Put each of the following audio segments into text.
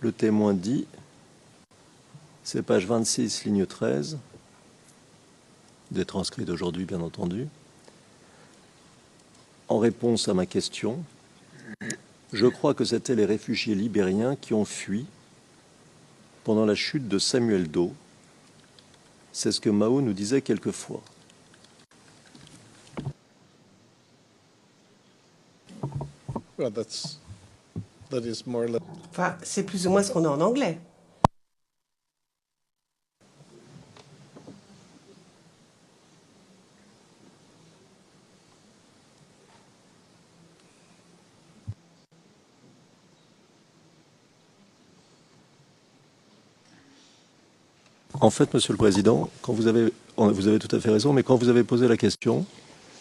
Le témoin dit, c'est page 26, ligne 13, des transcrits d'aujourd'hui, bien entendu. En réponse à ma question, je crois que c'était les réfugiés libériens qui ont fui pendant la chute de Samuel Doe. C'est ce que Mao nous disait quelquefois. Well, that is more or less... Enfin, c'est plus ou moins ce qu'on a en anglais. En fait, Monsieur le Président, vous avez tout à fait raison, mais quand vous avez posé la question,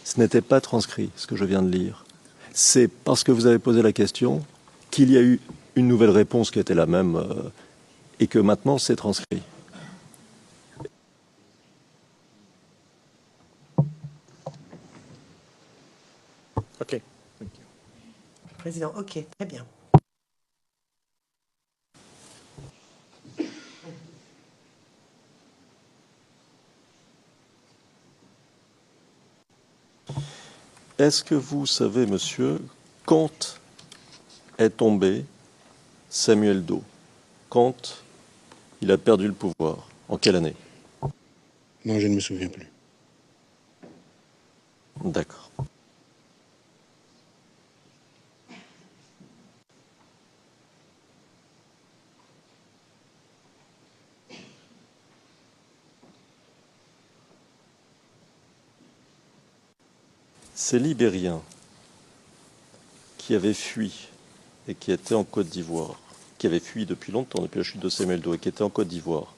ce n'était pas transcrit, ce que je viens de lire. C'est parce que vous avez posé la question qu'il y a eu une nouvelle réponse qui était la même et que maintenant c'est transcrit. OK. Thank you. Président, ok, très bien. Est-ce que vous savez, monsieur, quand est tombé Samuel Doe? Quand il a perdu le pouvoir? En quelle année? Non, je ne me souviens plus. D'accord. Ces Libériens qui avaient fui et qui étaient en Côte d'Ivoire, qui avaient fui depuis longtemps, depuis la chute de Samuel Doe, et qui étaient en Côte d'Ivoire,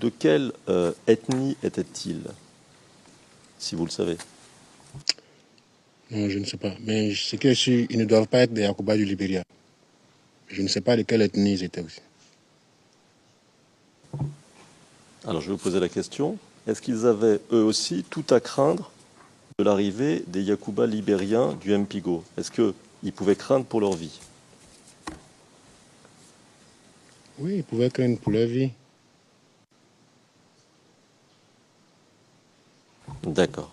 de quelle ethnie étaient-ils, si vous le savez? Non, je ne sais pas. Mais ce qui est sûr, ils ne doivent pas être des Yakuba du Libéria. Je ne sais pas de quelle ethnie ils étaient aussi. Alors je vais vous poser la question. Est-ce qu'ils avaient eux aussi tout à craindre de l'arrivée des Yakuba libériens du Mpigo? Est-ce qu'ils pouvaient craindre pour leur vie? Oui, ils pouvaient craindre pour leur vie. D'accord.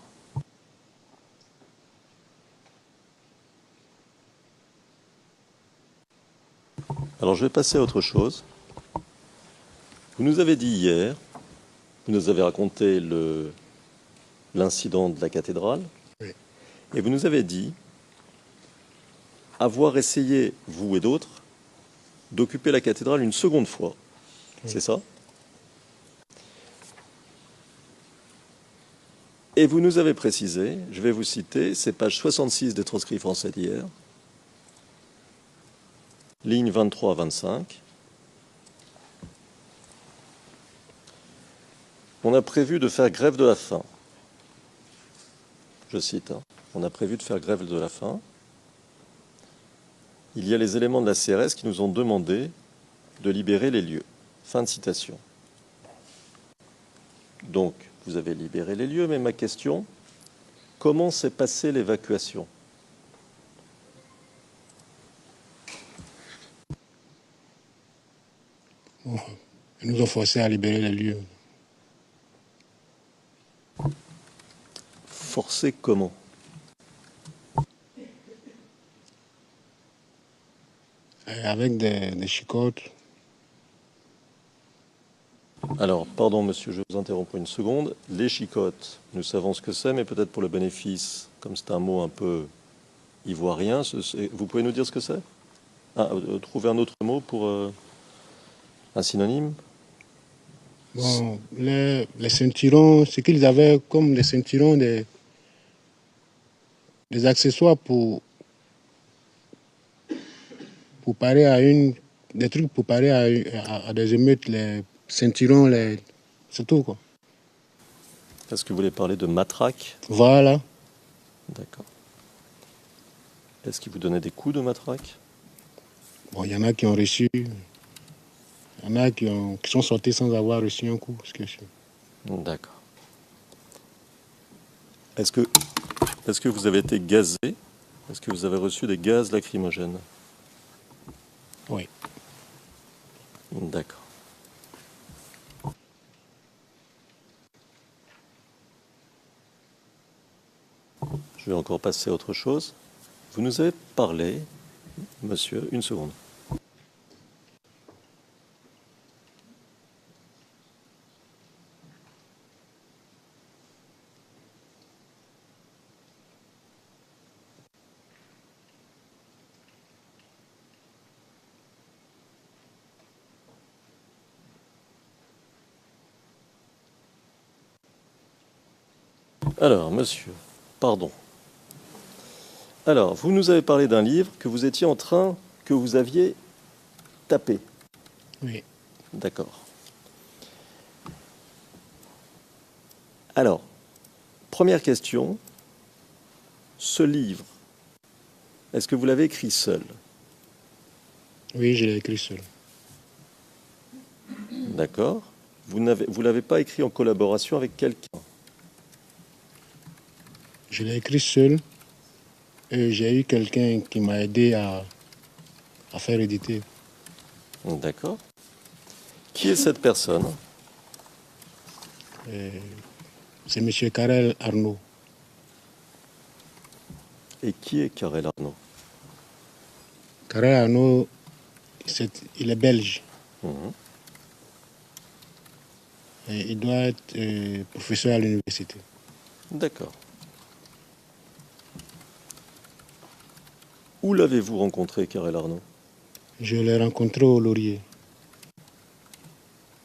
Alors je vais passer à autre chose. Vous nous avez dit hier, vous nous avez raconté l'incident de la cathédrale, Oui. et vous nous avez dit avoir essayé, vous et d'autres, d'occuper la cathédrale une seconde fois. Oui. C'est ça? Et vous nous avez précisé, je vais vous citer, c'est page 66 des transcrits français d'hier, ligne 23 à 25. On a prévu de faire grève de la faim. Je cite, hein, on a prévu de faire grève de la faim. Il y a les éléments de la CRS qui nous ont demandé de libérer les lieux. Fin de citation. Donc, vous avez libéré les lieux, mais ma question, comment s'est passée l'évacuation? Bon, ils nous ont forcés à libérer les lieux. Forcé comment? Avec des chicottes. Alors, pardon monsieur, je vous interromps une seconde. Les chicottes, nous savons ce que c'est, mais peut-être pour le bénéfice, comme c'est un mot un peu ivoirien, vous pouvez nous dire ce que c'est? Trouver un autre mot pour un synonyme? Bon, les ceinturons, ce qu'ils avaient comme des ceinturons, des accessoires pour parer à des trucs pour parer à des émeutes, les ceinturons, c'est tout quoi. Est-ce que vous voulez parler de matraque? Voilà. D'accord. Est-ce qu'ils vous donnaient des coups de matraque? Bon, il y en a qui ont reçu, il y en a qui sont sortis sans avoir reçu un coup. D'accord. Est-ce que vous avez été gazé? Est-ce que vous avez reçu des gaz lacrymogènes? Oui. D'accord. Je vais encore passer à autre chose. Vous nous avez parlé, monsieur, une seconde. Alors, monsieur, pardon. Alors, vous nous avez parlé d'un livre que vous étiez en train, que vous aviez tapé. Oui. D'accord. Alors, première question. Ce livre, est-ce que vous l'avez écrit seul? Oui, je l'ai écrit seul. D'accord. Vous l'avez pas écrit en collaboration avec quelqu'un? Je l'ai écrit seul et j'ai eu quelqu'un qui m'a aidé à faire éditer. D'accord. Qui est cette personne? C'est M. Karel Arnaud. Et qui est Karel Arnaud? Karel Arnaud, il est belge. Mhm. Et il doit être professeur à l'université. D'accord. Où l'avez-vous rencontré, Karel Arnaud? Je l'ai rencontré au Laurier.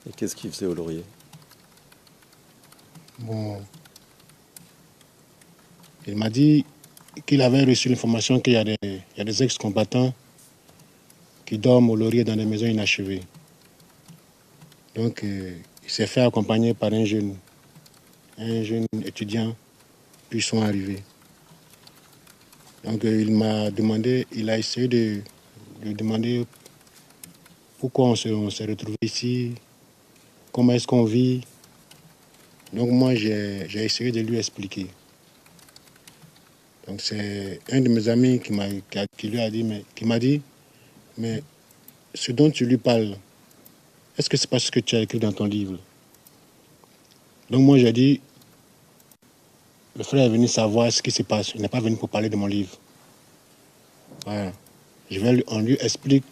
Et qu'est-ce qu'il faisait au Laurier? Bon, il m'a dit qu'il avait reçu l'information qu'il y a des ex-combattants qui dorment au Laurier dans des maisons inachevées. Donc, il s'est fait accompagner par un jeune étudiant, puis ils sont arrivés. Donc, il m'a demandé, il a essayé de demander pourquoi on s'est retrouvés ici, comment est-ce qu'on vit. Donc, moi, j'ai essayé de lui expliquer. Donc, c'est un de mes amis qui lui a dit, qui m'a dit, mais ce dont tu lui parles, est-ce que c'est pas ce que tu as écrit dans ton livre? Donc, moi, j'ai dit, le frère est venu savoir ce qui se passe. Il n'est pas venu pour parler de mon livre. Voilà. On lui explique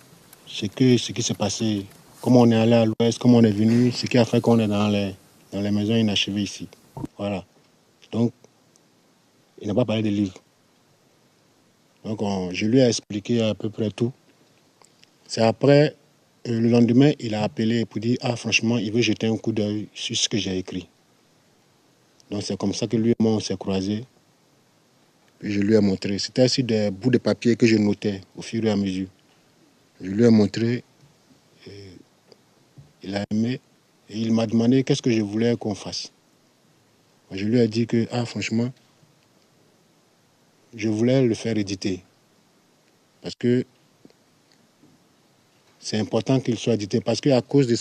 ce qui s'est passé, comment on est allé à l'ouest, comment on est venu, ce qui a fait qu'on est dans les maisons inachevées ici. Voilà. Donc, il n'a pas parlé de livre. Donc, je lui ai expliqué à peu près tout. C'est après, le lendemain, il a appelé pour dire, ah, franchement, il veut jeter un coup d'œil sur ce que j'ai écrit. Donc, c'est comme ça que lui et moi, on s'est croisés. Puis je lui ai montré. C'était aussi des bouts de papier que je notais au fur et à mesure. Je lui ai montré, il a aimé, et il m'a demandé qu'est-ce que je voulais qu'on fasse. Je lui ai dit que, ah, franchement, je voulais le faire éditer. Parce que c'est important qu'il soit édité. Parce qu'à cause de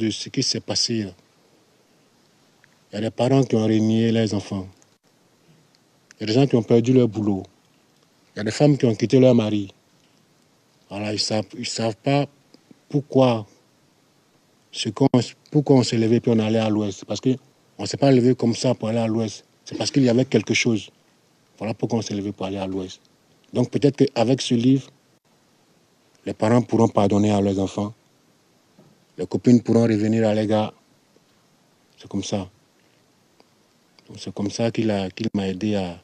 ce qui s'est passé, là, il y a des parents qui ont régné les enfants. Il y a des gens qui ont perdu leur boulot. Il y a des femmes qui ont quitté leur mari. Voilà, ils savent pas pourquoi, pourquoi on s'est levé puis on allait à l'ouest. Parce qu'on ne s'est pas levé comme ça pour aller à l'ouest. C'est parce qu'il y avait quelque chose. Voilà pourquoi on s'est levé pour aller à l'ouest. Donc peut-être qu'avec ce livre, les parents pourront pardonner à leurs enfants. Les copines pourront revenir à les gars. C'est comme ça. Donc c'est comme ça qu'il m'a aidé à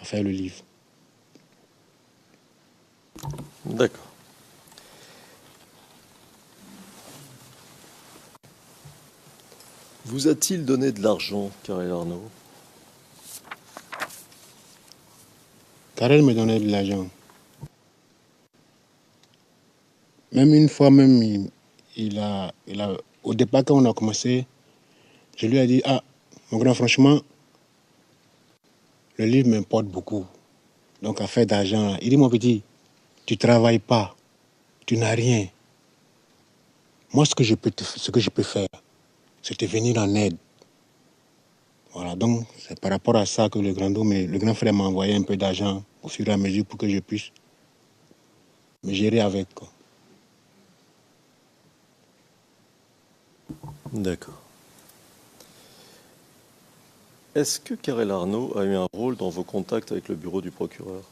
faire le livre. D'accord. Vous a-t-il donné de l'argent, Karel Arnaud? Karel me donnait de l'argent. Même une fois, même, au départ, quand on a commencé, je lui ai dit, ah, mon grand, franchement, le livre m'importe beaucoup. Donc, affaire d'argent. Il dit, mon petit, tu ne travailles pas, tu n'as rien. Moi, ce que je peux faire, c'est te venir en aide. Voilà, donc c'est par rapport à ça que le grand frère m'a envoyé un peu d'argent au fur et à mesure pour que je puisse me gérer avec, quoi. D'accord. Est-ce que Karel Arnaud a eu un rôle dans vos contacts avec le bureau du procureur?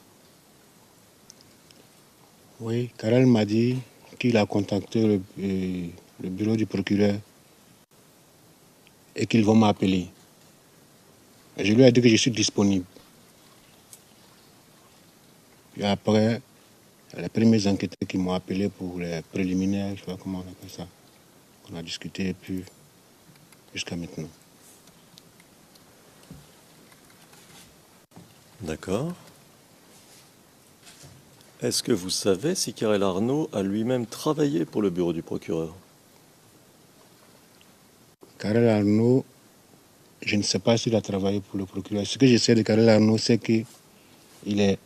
Oui, Karel m'a dit qu'il a contacté le bureau du procureur et qu'ils vont m'appeler. Je lui ai dit que je suis disponible. Puis après, les premiers enquêteurs qui m'ont appelé pour les préliminaires, je ne sais pas comment on appelle ça. On a discuté et puis jusqu'à maintenant. D'accord. Est-ce que vous savez si Karel Arnaud a lui-même travaillé pour le bureau du procureur? Karel Arnaud, je ne sais pas s'il a travaillé pour le procureur. Ce que je sais de Karel Arnaud, c'est qu'il est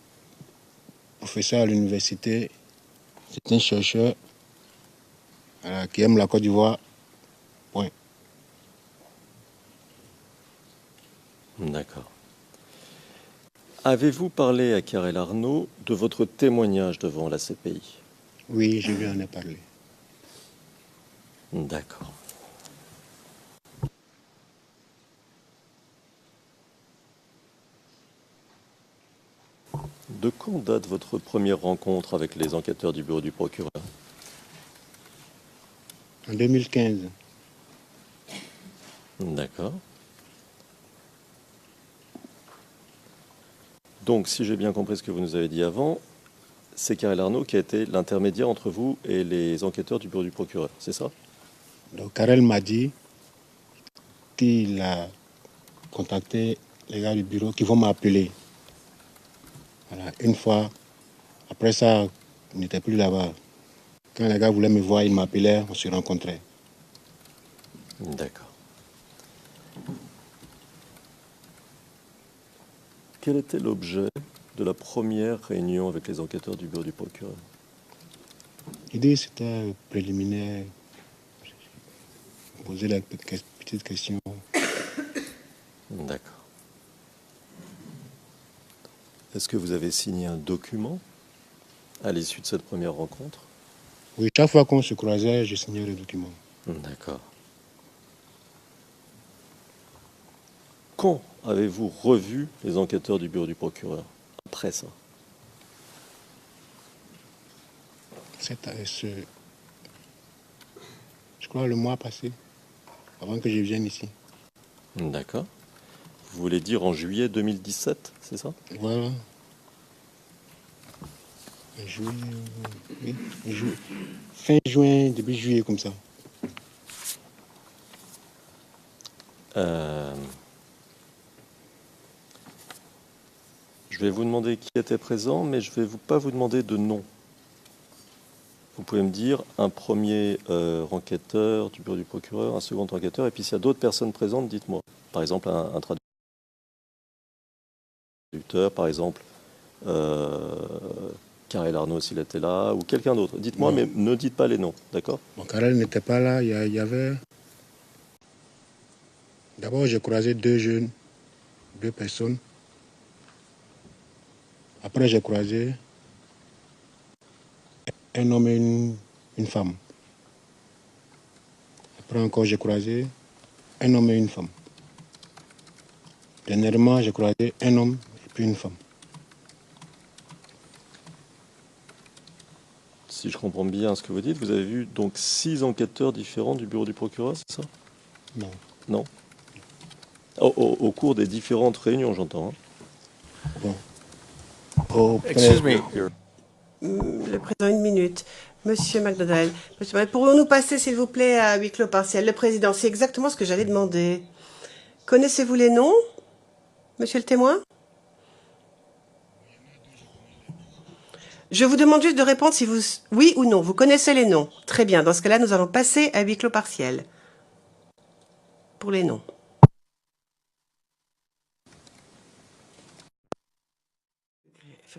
professeur à l'université. C'est un chercheur qui aime la Côte d'Ivoire. Point. D'accord. Avez-vous parlé à Karel Arnaud de votre témoignage devant la CPI? Oui, je lui en ai parlé. D'accord. De quand date votre première rencontre avec les enquêteurs du bureau du procureur? En 2015. D'accord. Donc, si j'ai bien compris ce que vous nous avez dit avant, c'est Karel Arnaud qui a été l'intermédiaire entre vous et les enquêteurs du bureau du procureur, c'est ça? Donc Karel m'a dit qu'il a contacté les gars du bureau qui vont m'appeler. Voilà, une fois, après ça, il n'était plus là-bas. Quand les gars voulaient me voir, ils m'appelaient, on se rencontrait. D'accord. Quel était l'objet de la première réunion avec les enquêteurs du bureau du procureur? Il dit que c'était préliminaire. Poser la petite question. D'accord. Est-ce que vous avez signé un document à l'issue de cette première rencontre? Oui, chaque fois qu'on se croisait, je signais le document. D'accord. Quand avez-vous revu les enquêteurs du bureau du procureur? Après ça? Je crois le mois passé, avant que je vienne ici. D'accord. Vous voulez dire en juillet 2017, c'est ça? Voilà. Juillet, oui, fin juin, début juillet, comme ça. Je vais vous demander qui était présent, mais je ne vais pas vous demander de nom. Vous pouvez me dire un premier enquêteur du bureau du procureur, un second enquêteur, et puis s'il y a d'autres personnes présentes, dites-moi. Par exemple, un traducteur, par exemple, Karel Arnaud s'il était là, ou quelqu'un d'autre. Dites-moi, mais ne dites pas les noms, d'accord? Bon, Karel n'était pas là, il y avait... D'abord, j'ai croisé deux personnes. Après, j'ai croisé un homme et une femme. Après encore, j'ai croisé un homme et une femme. Dernièrement, j'ai croisé un homme et puis une femme. Si je comprends bien ce que vous dites, vous avez vu donc 6 enquêteurs différents du bureau du procureur, c'est ça? Non. Non? Au cours des différentes réunions, j'entends. Bon. Oh, Excuse me, Le président, une minute. Monsieur McDonald, pourrions-nous passer, s'il vous plaît, à huis clos partiel? Le président, c'est exactement ce que j'allais demander. Connaissez-vous les noms, monsieur le témoin? Je vous demande juste de répondre si vous... Oui ou non, vous connaissez les noms. Très bien, dans ce cas-là, nous allons passer à huis clos partiel. Pour les noms.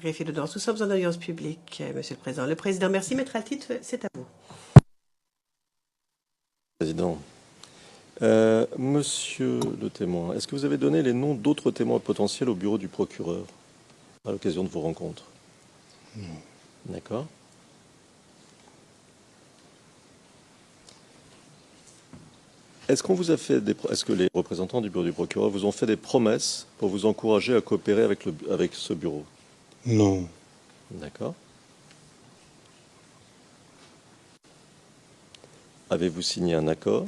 Vérifiez dedans. Nous sommes en audience publique, monsieur le président. Le président, merci. Maître Altit, c'est à vous. Président. Monsieur le témoin, est-ce que vous avez donné les noms d'autres témoins potentiels au bureau du procureur à l'occasion de vos rencontres? Non. D'accord. Est-ce que les représentants du bureau du procureur vous ont fait des promesses pour vous encourager à coopérer avec ce bureau? Non. D'accord. Avez-vous signé un accord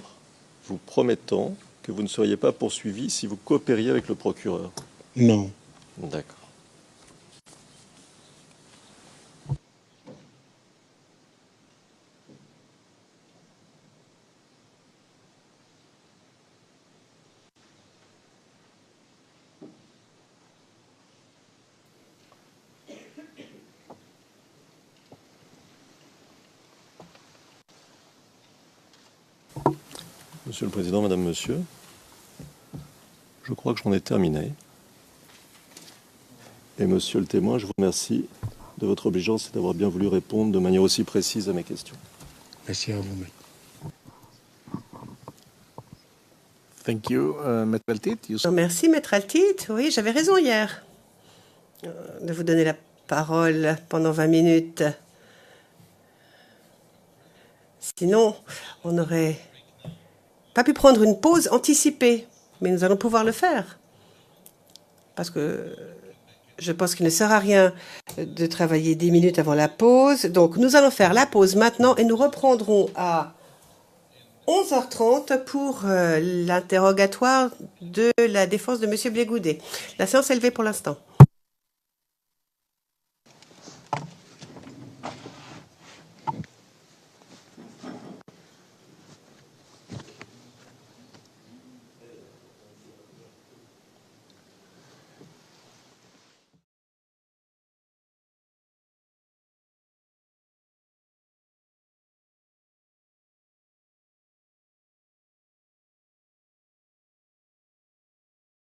vous promettant que vous ne seriez pas poursuivi si vous coopériez avec le procureur? Non. D'accord. Monsieur le Président, Madame, Monsieur, je crois que j'en ai terminé. Et Monsieur le témoin, je vous remercie de votre obligeance et d'avoir bien voulu répondre de manière aussi précise à mes questions. Merci à vous, maître. Thank you, Maître Altit. Merci, Maître Altit. Oui, j'avais raison hier de vous donner la parole pendant 20 minutes. Sinon, on n'aurait pas pu prendre une pause anticipée. Mais nous allons pouvoir le faire. Parce que je pense qu'il ne sert à rien de travailler 10 minutes avant la pause. Donc, nous allons faire la pause maintenant et nous reprendrons à 11h30 pour l'interrogatoire de la défense de M. Blégoudet. La séance est levée pour l'instant.